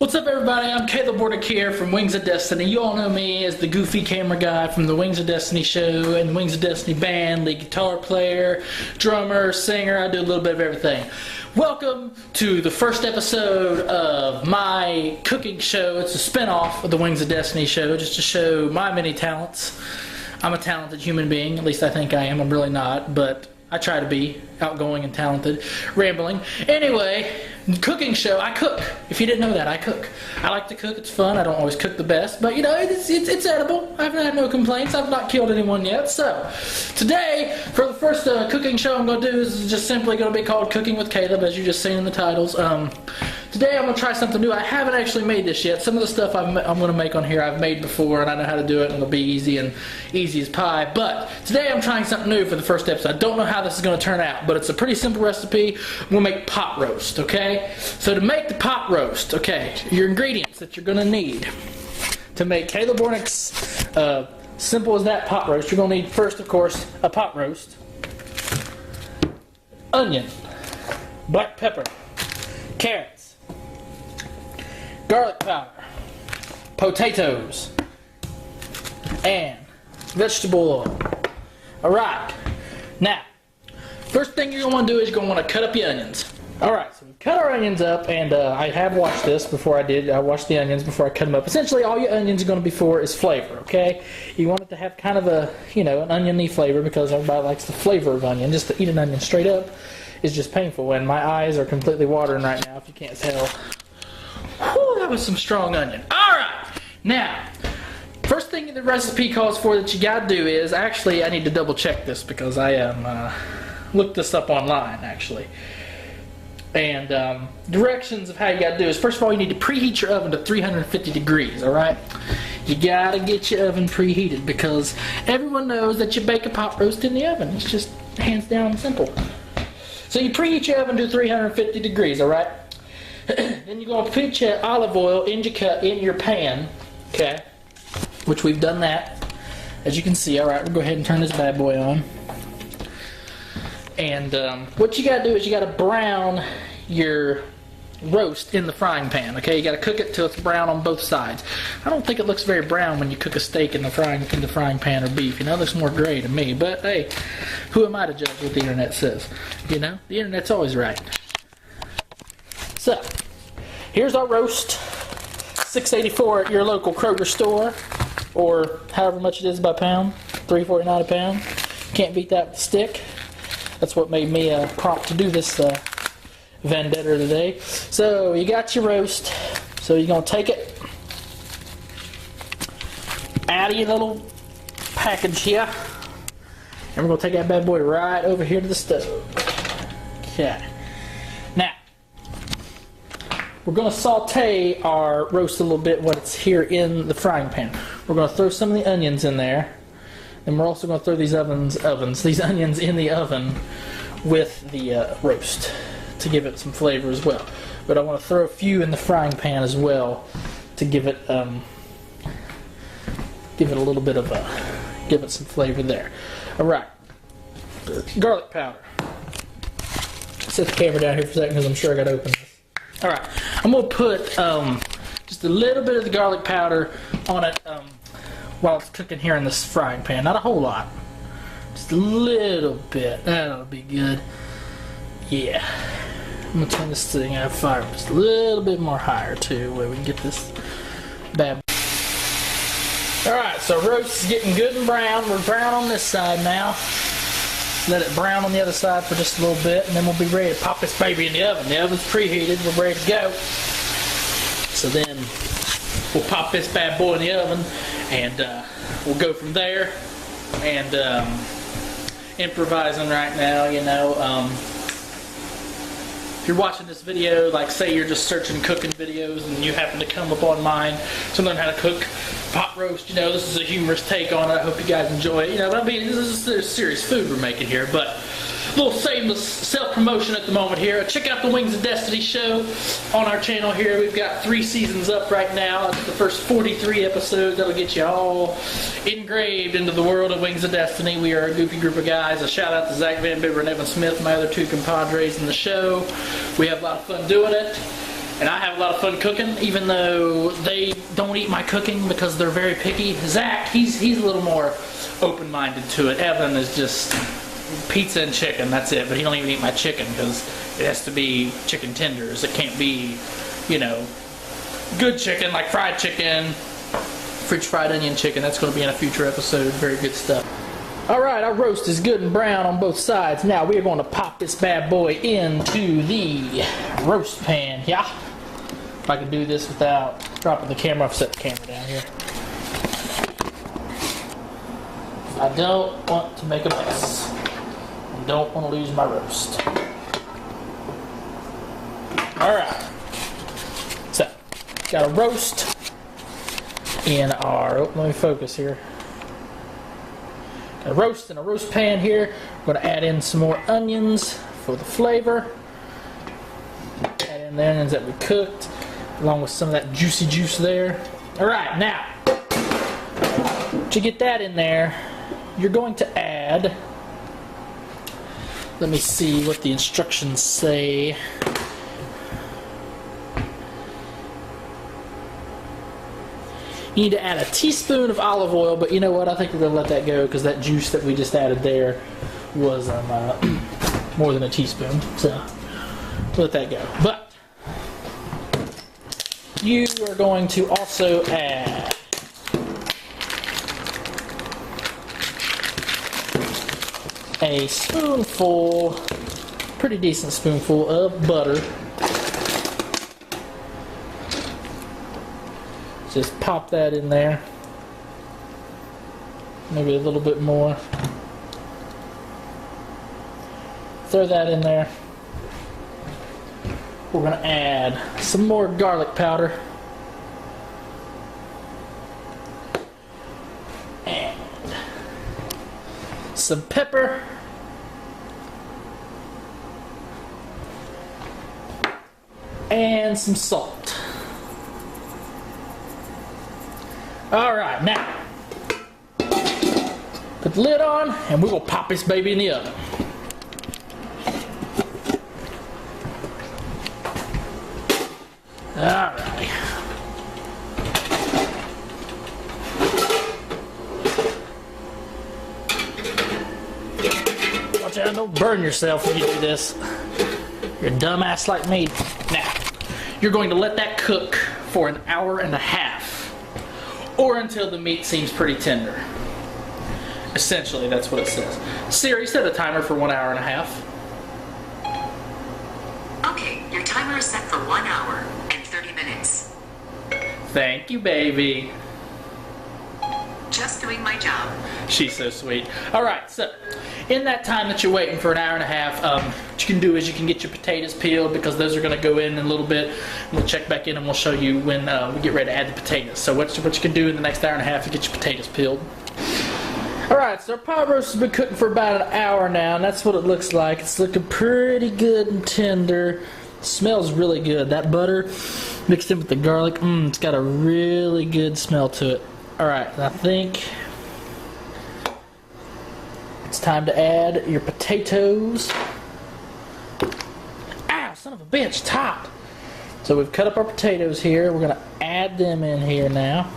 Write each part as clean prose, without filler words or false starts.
What's up, everybody? I'm Caleb Bordick here from Wings of Destiny. You all know me as the goofy camera guy from the Wings of Destiny show and the Wings of Destiny band, lead guitar player, drummer, singer. I do a little bit of everything. Welcome to the first episode of my cooking show. It's a spin-off of the Wings of Destiny show, just to show my many talents. I'm a talented human being, at least I think I am. I'm really not, but I try to be outgoing and talented, rambling. Anyway, cooking show. I cook. If you didn't know that, I cook. I like to cook. It's fun. I don't always cook the best, but you know, it's edible. I've had no complaints. I've not killed anyone yet. So, today, for the first cooking show I'm going to do is just simply going to be called Cooking with Caleb, as you just seen in the titles. Today I'm going to try something new. I haven't actually made this yet. Some of the stuff I'm going to make on here I've made before, and I know how to do it, and it'll be easy as pie. But today I'm trying something new for the first episode. I don't know how this is going to turn out, but it's a pretty simple recipe. We'll make pot roast, okay? So to make the pot roast, okay, your ingredients that you're going to need to make Caleb Bordick's simple as that pot roast, you're going to need first, of course, a pot roast, onion, black pepper, carrots, garlic powder, potatoes, and vegetable oil. Alright, now, first thing you're going to want to do is you're going to want to cut up your onions. Alright, so we cut our onions up, and I have washed this before I did. I washed the onions before I cut them up. Essentially, all your onions are going to be for is flavor, okay? You want it to have kind of a, you know, an oniony flavor, because everybody likes the flavor of onion. Just to eat an onion straight up is just painful, and my eyes are completely watering right now, if you can't tell. Whew, that was some strong onion. Alright, now, first thing the recipe calls for that you gotta do is, actually, I need to double check this because I looked this up online, actually. And directions of how you gotta do is, first of all, you need to preheat your oven to 350 degrees, alright? You gotta get your oven preheated, because everyone knows that you bake a pot roast in the oven. It's just hands down simple. So you preheat your oven to 350 degrees, alright? Then you're going to put your olive oil in your pan, okay? Which we've done that, as you can see. Alright, we'll go ahead and turn this bad boy on. And what you got to do is you got to brown your roast in the frying pan, okay? You got to cook it till it's brown on both sides. I don't think it looks very brown when you cook a steak in the frying pan or beef. You know, it looks more gray to me. But hey, who am I to judge what the internet says? You know, the internet's always right. So, here's our roast, $6.84 at your local Kroger store, or however much it is by pound, $3.49 a pound. Can't beat that with a stick. That's what made me prompt to do this vendetta today. So, you got your roast, so you're going to take it out of your little package here, and we're going to take that bad boy right over here to the stove. Okay. Now, we're going to saute our roast a little bit when it's here in the frying pan. We're going to throw some of the onions in there. And we're also going to throw these onions in the oven with the roast to give it some flavor as well. But I want to throw a few in the frying pan as well to give it a little bit of give it some flavor there. All right, garlic powder. Set the camera down here for a second because I'm sure I got to open this. Alright, I'm going to put just a little bit of the garlic powder on it while it's cooking here in this frying pan. Not a whole lot. Just a little bit. That'll be good. Yeah. I'm going to turn this thing out of fire just a little bit more higher too, where we can get this bad. Alright, so roast is getting good and brown. We're brown on this side now. Let it brown on the other side for just a little bit, and then we'll be ready to pop this baby in the oven. The oven's preheated, we're ready to go. So then we'll pop this bad boy in the oven, and we'll go from there. And improvising right now, you know. If you're watching this video, like say you're just searching cooking videos and you happen to come upon mine to learn how to cook pot roast, you know, this is a humorous take on it. I hope you guys enjoy it. You know, but I mean, this is serious food we're making here, but a little shameless self-promotion at the moment here. Check out the Wings of Destiny show on our channel here. We've got 3 seasons up right now. That's the first 43 episodes. That'll get you all engraved into the world of Wings of Destiny. We are a goofy group of guys. A shout out to Zach Van Bibber and Evan Smith, my other 2 compadres in the show. We have a lot of fun doing it. And I have a lot of fun cooking, even though they don't eat my cooking because they're very picky. Zach, he's a little more open-minded to it. Evan is just pizza and chicken, that's it. But he don't even eat my chicken because it has to be chicken tenders. It can't be, you know, good chicken like fried chicken, fridge fried onion chicken. That's going to be in a future episode. Very good stuff. Alright, our roast is good and brown on both sides. Now we're going to pop this bad boy into the roast pan. Yeah. If I can do this without dropping the camera, I've set the camera down here. I don't want to make a mess. I don't want to lose my roast. Alright. So, got a roast in our, oh, let me focus here. Got a roast in a roast pan here. We're going to add in some more onions for the flavor. Add in the onions that we cooked, along with some of that juicy juice there. Alright, now, to get that in there, you're going to add, let me see what the instructions say. You need to add a teaspoon of olive oil, but you know what? I think we're going to let that go because that juice that we just added there was more than a teaspoon. So, let that go. But, you are going to also add a spoonful, pretty decent spoonful of butter. Just pop that in there. Maybe a little bit more. Throw that in there. We're going to add some more garlic powder. And some pepper. And some salt. Alright, now, put the lid on, and we will pop this baby in the oven. Alright. Watch out, don't burn yourself when you do this. You're a dumbass like me. Now, you're going to let that cook for an hour and a half. Or until the meat seems pretty tender. Essentially, that's what it says. Siri, set a timer for 1 hour and a half. Okay, your timer is set for 1 hour and 30 minutes. Thank you, baby. Just doing my job. She's so sweet. Alright, so in that time that you're waiting for an hour and a half, what you can do is you can get your potatoes peeled because those are going to go in a little bit. We'll check back in and we'll show you when we get ready to add the potatoes. So what you can do in the next hour and a half to get your potatoes peeled. Alright, so our pot roast has been cooking for about an hour now, and that's what it looks like. It's looking pretty good and tender. It smells really good. That butter mixed in with the garlic, it's got a really good smell to it. Alright, I think it's time to add your potatoes. Ow, son of a bitch, it's hot. So we've cut up our potatoes here. We're going to add them in here now.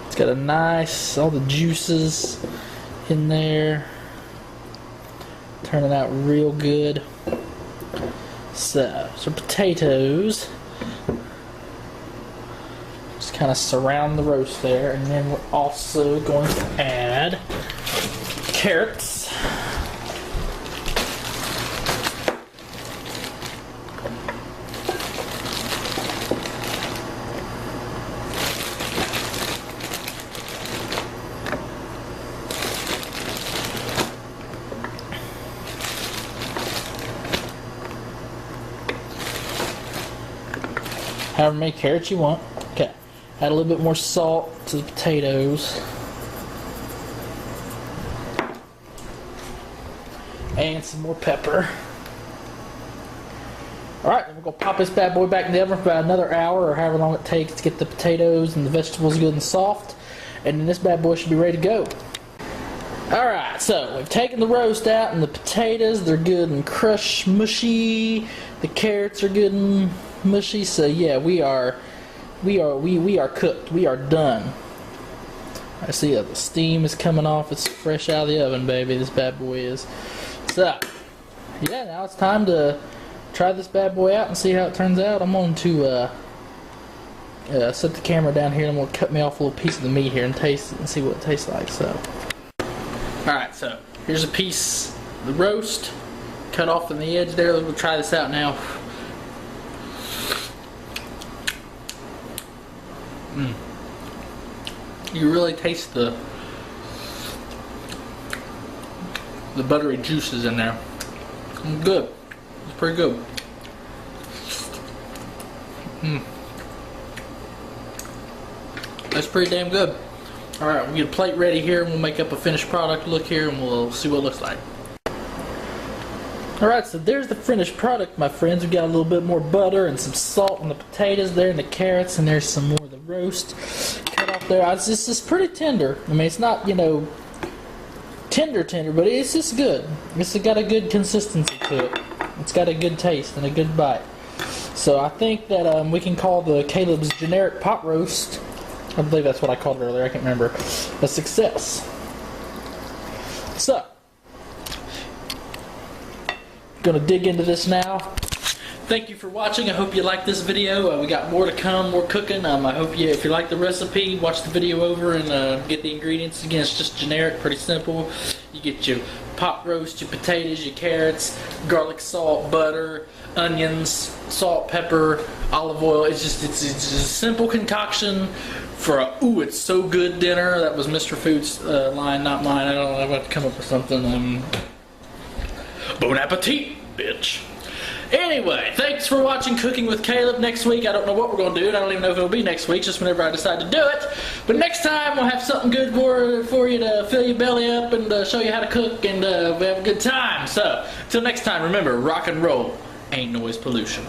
It's got a nice, all the juices in there. Turning out real good. So potatoes. Just kind of surround the roast there, and then we're also going to add carrots. However many carrots you want. Okay. Add a little bit more salt to the potatoes. And some more pepper. Alright, then we're going to pop this bad boy back in the oven for about another hour or however long it takes to get the potatoes and the vegetables good and soft. and then this bad boy should be ready to go. Alright, so we've taken the roast out, and the potatoes, they're good and crushed mushy. The carrots are good and mushy, so yeah, we are cooked. We are done. I see that the steam is coming off. It's fresh out of the oven, baby. This bad boy is. So, yeah, now it's time to try this bad boy out and see how it turns out. I'm going to set the camera down here, and I'm going to cut me off a little piece of the meat here and taste it and see what it tastes like. So, alright, so here's a piece of the roast cut off on the edge there. We'll try this out now. You really taste the buttery juices in there. Good. It's pretty good. That's pretty damn good. Alright, we'll get a plate ready here, and we'll make up a finished product look here, and we'll see what it looks like. Alright, so there's the finished product, my friends. We got a little bit more butter and some salt on the potatoes there, and the carrots, and there's some more of the roast cut off there. It's just pretty tender. I mean, it's not, you know, tender, but it's just good. It's got a good consistency to it. It's got a good taste and a good bite. So I think that we can call the Caleb's generic pot roast, I believe that's what I called it earlier, I can't remember, a success. So, gonna dig into this now. Thank you for watching. I hope you liked this video. We got more to come, more cooking. I hope if you like the recipe, watch the video over and get the ingredients. Again, it's just generic, pretty simple. You get your pot roast, your potatoes, your carrots, garlic, salt, butter, onions, salt, pepper, olive oil. It's just a simple concoction for a it's so good dinner. That was Mr. Food's line, not mine. I don't know. I'm about to come up with something. Bon appetit, bitch. Anyway, thanks for watching Cooking with Caleb. Next week, I don't know what we're going to do, and I don't even know if it'll be next week, just whenever I decide to do it. But next time, we'll have something good for you to fill your belly up and show you how to cook, and we have a good time. So, till next time, remember, rock and roll ain't noise pollution.